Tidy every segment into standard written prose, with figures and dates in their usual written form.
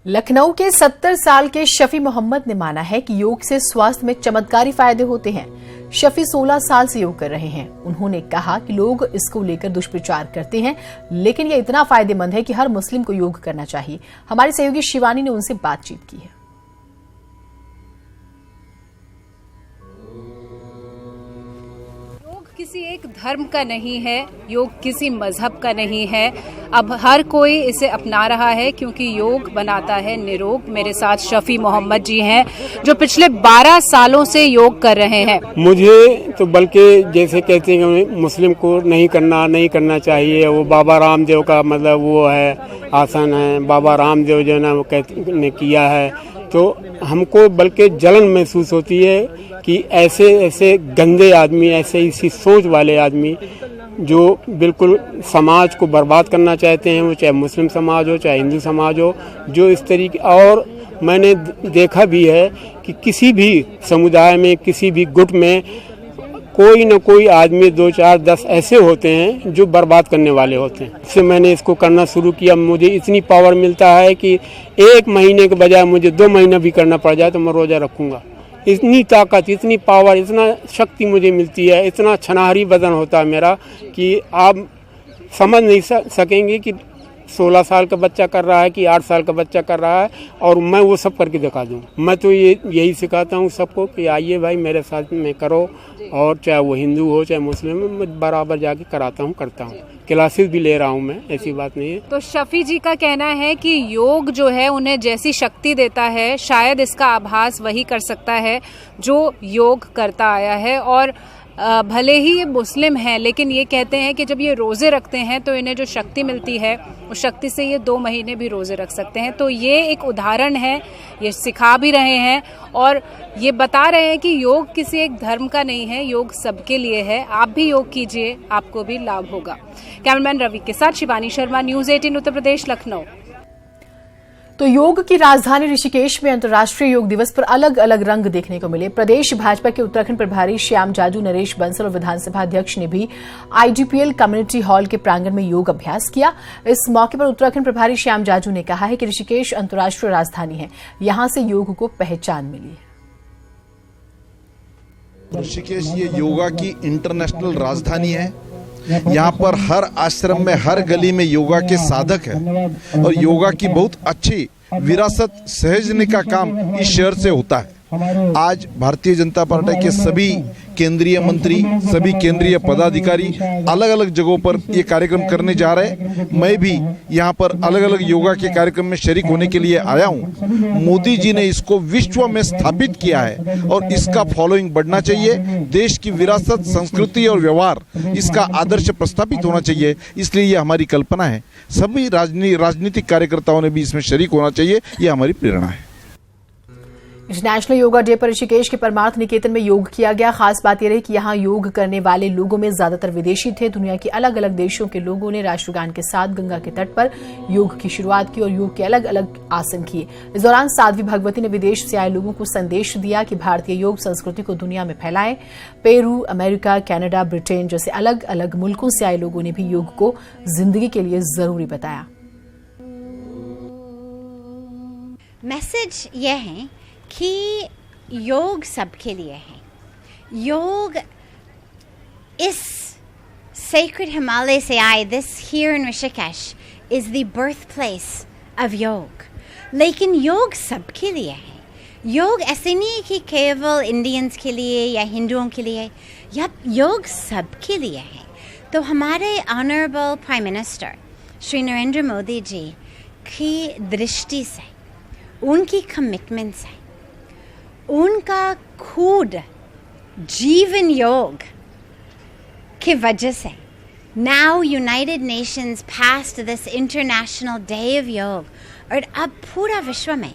लखनऊ के 70 साल के शफी मोहम्मद ने माना है कि योग से स्वास्थ्य में चमत्कारी फायदे होते हैं। शफी 16 साल से योग कर रहे हैं। उन्होंने कहा कि लोग इसको लेकर दुष्प्रचार करते हैं, लेकिन यह इतना फायदेमंद है कि हर मुस्लिम को योग करना चाहिए। हमारी सहयोगी शिवानी ने उनसे बातचीत की है। किसी एक धर्म का नहीं है, योग किसी मजहब का नहीं है। अब हर कोई इसे अपना रहा है क्योंकि योग बनाता है निरोग। मेरे साथ शफी मोहम्मद जी हैं जो पिछले 12 सालों से योग कर रहे हैं। मुझे तो बल्कि जैसे कहते हैं मुस्लिम को नहीं करना चाहिए। वो बाबा रामदेव का मतलब वो है आसन है, बाबा रामदेव जो ना वो ने किया है, तो हमको बल्कि जलन महसूस होती है कि ऐसे गंदे आदमी, ऐसे इसी सोच वाले आदमी जो बिल्कुल समाज को बर्बाद करना चाहते हैं, वो चाहे मुस्लिम समाज हो चाहे हिंदू समाज हो, जो इस तरीके। और मैंने देखा भी है कि किसी भी समुदाय में, किसी भी गुट में कोई न कोई आदमी 2, 4, 10 ऐसे होते हैं जो बर्बाद करने वाले होते हैं। इससे मैंने इसको करना शुरू किया। मुझे इतनी पावर मिलता है कि 1 महीने के बजाय मुझे 2 महीना भी करना पड़ जाए तो मैं रोजा रखूंगा। इतनी ताकत, इतनी पावर, इतना शक्ति मुझे मिलती है, इतना छनाहरी बदन होता है मेरा कि आप समझ नहीं सकेंगे कि 16 साल का बच्चा कर रहा है कि 8 साल का बच्चा कर रहा है, और मैं वो सब करके दिखा दूँ। मैं तो यही सिखाता हूँ सबको कि आइए भाई मेरे साथ में करो, और चाहे वो हिंदू हो चाहे मुस्लिम हो, मैं बराबर जाके करता हूँ। क्लासेस भी ले रहा हूँ मैं, ऐसी बात नहीं है। तो शफी जी का कहना है कि योग जो है उन्हें जैसी शक्ति देता है, शायद इसका आभास वही कर सकता है जो योग करता आया है। और भले ही ये मुस्लिम हैं, लेकिन ये कहते हैं कि जब ये रोज़े रखते हैं तो इन्हें जो शक्ति मिलती है उस शक्ति से ये 2 महीने भी रोज़े रख सकते हैं। तो ये एक उदाहरण है, ये सिखा भी रहे हैं और ये बता रहे हैं कि योग किसी एक धर्म का नहीं है, योग सबके लिए है। आप भी योग कीजिए, आपको भी लाभ होगा। कैमरामैन रवि के साथ शिवानी शर्मा, न्यूज़ 18 उत्तर प्रदेश, लखनऊ। तो योग की राजधानी ऋषिकेश में अंतर्राष्ट्रीय योग दिवस पर अलग अलग रंग देखने को मिले। प्रदेश भाजपा के उत्तराखंड प्रभारी श्याम जाजू, नरेश बंसल और विधानसभा अध्यक्ष ने भी आईडीपीएल कम्युनिटी हॉल के प्रांगण में योग अभ्यास किया। इस मौके पर उत्तराखंड प्रभारी श्याम जाजू ने कहा है कि ऋषिकेश अंतर्राष्ट्रीय राजधानी है, यहां से योग को पहचान मिली है। ऋषिकेश ये योगा की इंटरनेशनल राजधानी है। यहाँ पर हर आश्रम में, हर गली में योगा के साधक है और योगा की बहुत अच्छी विरासत सहेजने का काम इस शहर से होता है। आज भारतीय जनता पार्टी के सभी केंद्रीय मंत्री, सभी केंद्रीय पदाधिकारी अलग अलग जगहों पर ये कार्यक्रम करने जा रहे हैं। मैं भी यहाँ पर अलग अलग योगा के कार्यक्रम में शरीक होने के लिए आया हूँ। मोदी जी ने इसको विश्व में स्थापित किया है और इसका फॉलोइंग बढ़ना चाहिए। देश की विरासत, संस्कृति और व्यवहार, इसका आदर्श प्रस्थापित होना चाहिए। इसलिए ये हमारी कल्पना है। सभी राजनीतिक कार्यकर्ताओं ने भी इसमें शरीक होना चाहिए, ये हमारी प्रेरणा है। इंटरनेशनल योगा डे पर ऋषिकेश के परमार्थ निकेतन में योग किया गया। खास बात यह रही कि यहाँ योग करने वाले लोगों में ज्यादातर विदेशी थे। दुनिया के अलग अलग देशों के लोगों ने राष्ट्रगान के साथ गंगा के तट पर योग की शुरुआत की और योग के अलग अलग आसन किए। इस दौरान साध्वी भगवती ने विदेश से आए लोगों को संदेश दिया कि भारतीय योग संस्कृति को दुनिया में फैलाएं। पेरू, अमेरिका, कनाडा, ब्रिटेन जैसे अलग अलग मुल्कों से आए लोगों ने भी योग को जिंदगी के लिए जरूरी बताया। मैसेज यह है कि योग सबके लिए है। योग इस sacred हिमालय से आए, this here in Rishikesh is the birthplace of योग। लेकिन योग सबके लिए है। योग ऐसे नहीं है कि केवल इंडियंस के लिए या हिंदुओं के लिए, या योग सबके लिए है। तो हमारे honourable prime minister Shri Narendra Modi ji की दृष्टि से, उनकी कमिटमेंट से, उनका खुद जीवन योग की वजह से now United Nations passed this international day of योग। और अब पूरा विश्व में,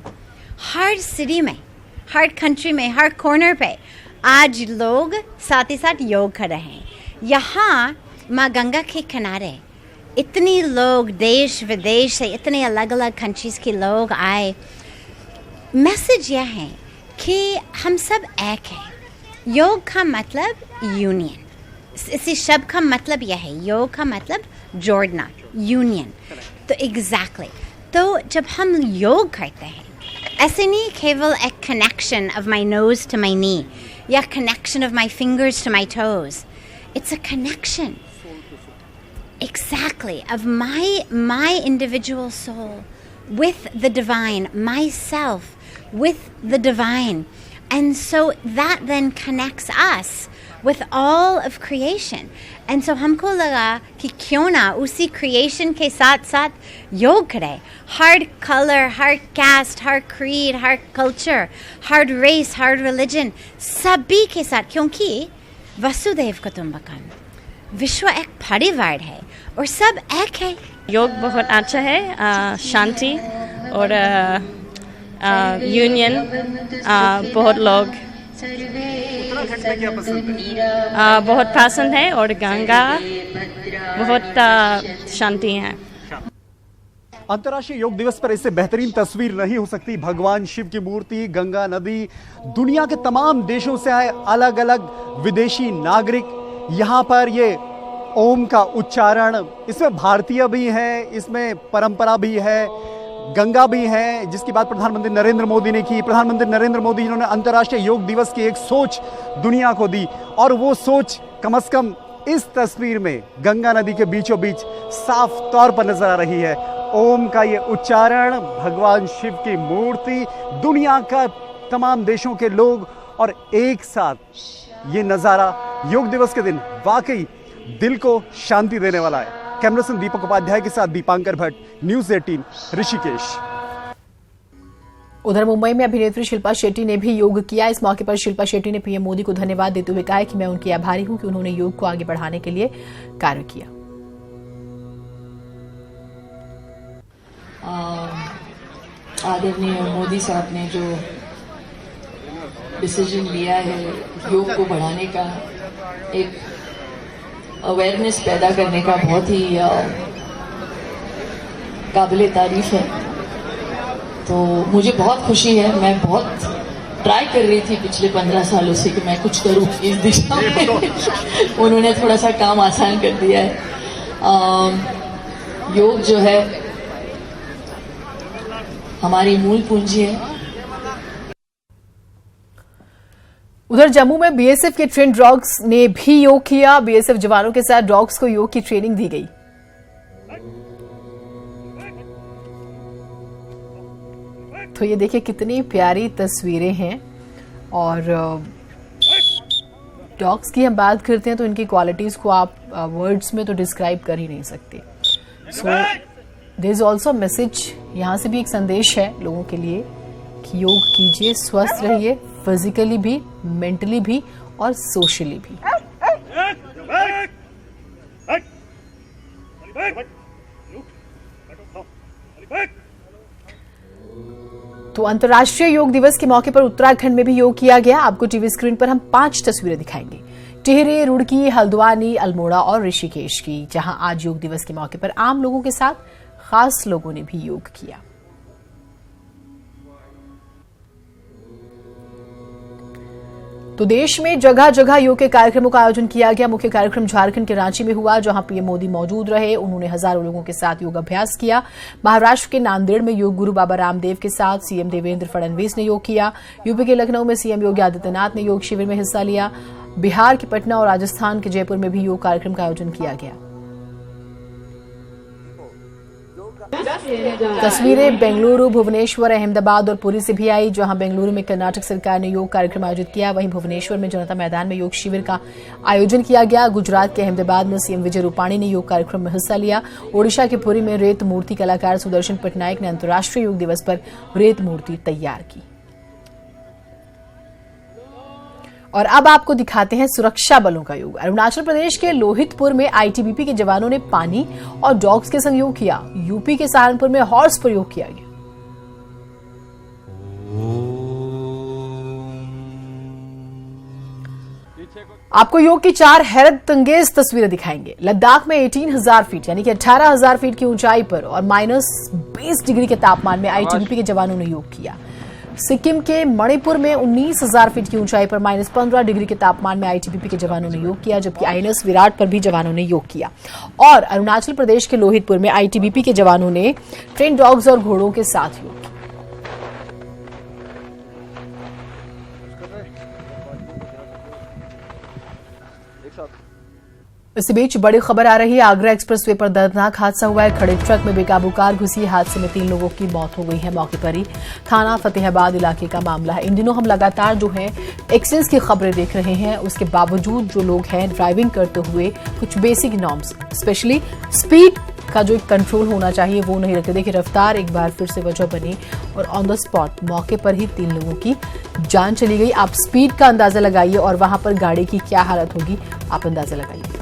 हर सिटी में, हर कंट्री में, हर कॉर्नर पे आज लोग साथ ही साथ योग कर रहे हैं। यहाँ माँ गंगा के किनारे इतनी लोग देश विदेश से, इतने अलग अलग कंट्रीज के लोग आए। मैसेज यह है कि हम सब एक हैं। योग का मतलब यूनियन। इसी शब्द का मतलब यह है, योग का मतलब जोड़ना, यूनियन। तो एग्जैक्टली तो जब हम योग करते हैं, ऐसे नहीं केवल एक connection of my nose to my knee या connection of my fingers to my toes, it's a connection exactly of my individual soul with the divine, myself with the divine, and so that then connects us with all of creation. And so हमको लगा कि क्यों ना उसी creation के साथ साथ योग करें, हर color, हर caste, हर creed, हर culture, हर race, हर religion, सभी के साथ, क्योंकि वसुदेव कुटुंबकम, विश्व एक परिवार है और सब एक है। योग बहुत अच्छा है, शांति और यूनियन। बहुत लोग बहुत पसंद है और गंगा बहुत शांति है। अंतर्राष्ट्रीय योग दिवस पर इससे बेहतरीन तस्वीर नहीं हो सकती। भगवान शिव की मूर्ति, गंगा नदी, दुनिया के तमाम देशों से आए अलग अलग विदेशी नागरिक यहाँ पर ये ओम का उच्चारण, इसमें भारतीय भी है, इसमें परंपरा भी है, गंगा भी है, जिसकी बात प्रधानमंत्री नरेंद्र मोदी ने की। प्रधानमंत्री नरेंद्र मोदी जिन्होंने अंतर्राष्ट्रीय योग दिवस की एक सोच दुनिया को दी, और वो सोच कम से कम इस तस्वीर में गंगा नदी के बीचों बीच साफ तौर पर नजर आ रही है। ओम का ये उच्चारण, भगवान शिव की मूर्ति, दुनिया का तमाम देशों के लोग, और एक साथ ये नज़ारा योग दिवस के दिन वाकई दिल को शांति देने वाला है। कैमरा पर्सन दीपक उपाध्याय के साथ दीपांकर भट्ट, न्यूज़ 18 ऋषिकेश। उधर मुंबई में अभिनेत्री शिल्पा शेट्टी ने भी योग किया। इस मौके पर शिल्पा शेट्टी ने पीएम मोदी को धन्यवाद देते हुए कहा कि मैं उनकी आभारी हूं कि उन्होंने योग को आगे बढ़ाने के लिए कार्य किया। आदरणीय मोदी साहब ने जो डिसीजन लिया है योग को बढ़ाने का, एक अवेयरनेस पैदा करने का, बहुत ही काबिले तारीफ है। तो मुझे बहुत खुशी है। मैं बहुत ट्राई कर रही थी पिछले 15 सालों से कि मैं कुछ करूं इस दिशा में। उन्होंने थोड़ा सा काम आसान कर दिया है। योग जो है हमारी मूल पूंजी है। उधर जम्मू में बीएसएफ के ट्रेन डॉग्स ने भी योग किया। बीएसएफ जवानों के साथ डॉग्स को योग की ट्रेनिंग दी गई। तो ये देखिए कितनी प्यारी तस्वीरें हैं। और डॉग्स की हम बात करते हैं तो इनकी क्वालिटीज को आप वर्ड्स में तो डिस्क्राइब कर ही नहीं सकते। So there is also message, यहाँ से भी एक संदेश है लोगों के लिए कि योग कीजिए, स्वस्थ रहिए, फिजिकली भी, मेंटली भी और सोशली भी। तो अंतर्राष्ट्रीय योग दिवस के मौके पर उत्तराखंड में भी योग किया गया। आपको टीवी स्क्रीन पर हम 5 तस्वीरें दिखाएंगे, टिहरे, रुड़की, हल्द्वानी, अल्मोड़ा और ऋषिकेश की, जहां आज योग दिवस के मौके पर आम लोगों के साथ खास लोगों ने भी योग किया। तो देश में जगह जगह योग के कार्यक्रमों का आयोजन किया गया। मुख्य कार्यक्रम झारखंड के रांची में हुआ, जहां पीएम मोदी मौजूद रहे। उन्होंने हजारों लोगों के साथ योग अभ्यास किया। महाराष्ट्र के नांदेड़ में योग गुरु बाबा रामदेव के साथ सीएम देवेंद्र फडणवीस ने योग किया। यूपी के लखनऊ में सीएम योगी आदित्यनाथ ने योग शिविर में हिस्सा लिया। बिहार के पटना और राजस्थान के जयपुर में भी योग कार्यक्रम का आयोजन किया गया। तस्वीरें बेंगलुरु, भुवनेश्वर, अहमदाबाद और पुरी से भी आई, जहां बेंगलुरु में कर्नाटक सरकार ने योग कार्यक्रम आयोजित किया। वहीं भुवनेश्वर में जनता मैदान में योग शिविर का आयोजन किया गया। गुजरात के अहमदाबाद में सीएम विजय रूपाणी ने योग कार्यक्रम में हिस्सा लिया। ओडिशा के पुरी में रेत मूर्ति कलाकार सुदर्शन पटनायक ने अंतर्राष्ट्रीय योग दिवस पर रेत मूर्ति तैयार की। और अब आपको दिखाते हैं सुरक्षा बलों का योग। अरुणाचल प्रदेश के लोहितपुर में आईटीबीपी के जवानों ने पानी और डॉग्स के संग योग किया। यूपी के सहारनपुर में हॉर्स पर योग किया गया। आपको योग की 4 हैरत अंगेज तस्वीरें दिखाएंगे। लद्दाख में 18,000 फीट यानी कि 18,000 फीट की ऊंचाई पर और -20 डिग्री के तापमान में आईटीबीपी के जवानों ने योग किया। सिक्किम के मणिपुर में 19,000 फीट की ऊंचाई पर -15 डिग्री के तापमान में आईटीबीपी के जवानों ने योग किया, जबकि आईएनएस विराट पर भी जवानों ने योग किया। और अरुणाचल प्रदेश के लोहितपुर में आईटीबीपी के जवानों ने ट्रेन डॉग्स और घोड़ों के साथ योग किया। इसी बीच बड़ी खबर आ रही है, आगरा एक्सप्रेसवे पर दर्दनाक हादसा हुआ है। खड़े ट्रक में बेकाबू कार घुसी, हादसे में 3 लोगों की मौत हो गई है मौके पर ही। थाना फतेहाबाद इलाके का मामला है। इन दिनों हम लगातार जो है एक्सीडेंट्स की खबरें देख रहे हैं। उसके बावजूद जो लोग हैं ड्राइविंग करते हुए कुछ बेसिक नॉर्म्स, स्पेशली स्पीड का जो एक कंट्रोल होना चाहिए वो नहीं रखते। देखिए रफ्तार एक बार फिर से वजह बनी और ऑन द स्पॉट मौके पर ही 3 लोगों की जान चली गई। आप स्पीड का अंदाजा लगाइए और वहां पर गाड़ी की क्या हालत होगी, आप अंदाजा लगाइए।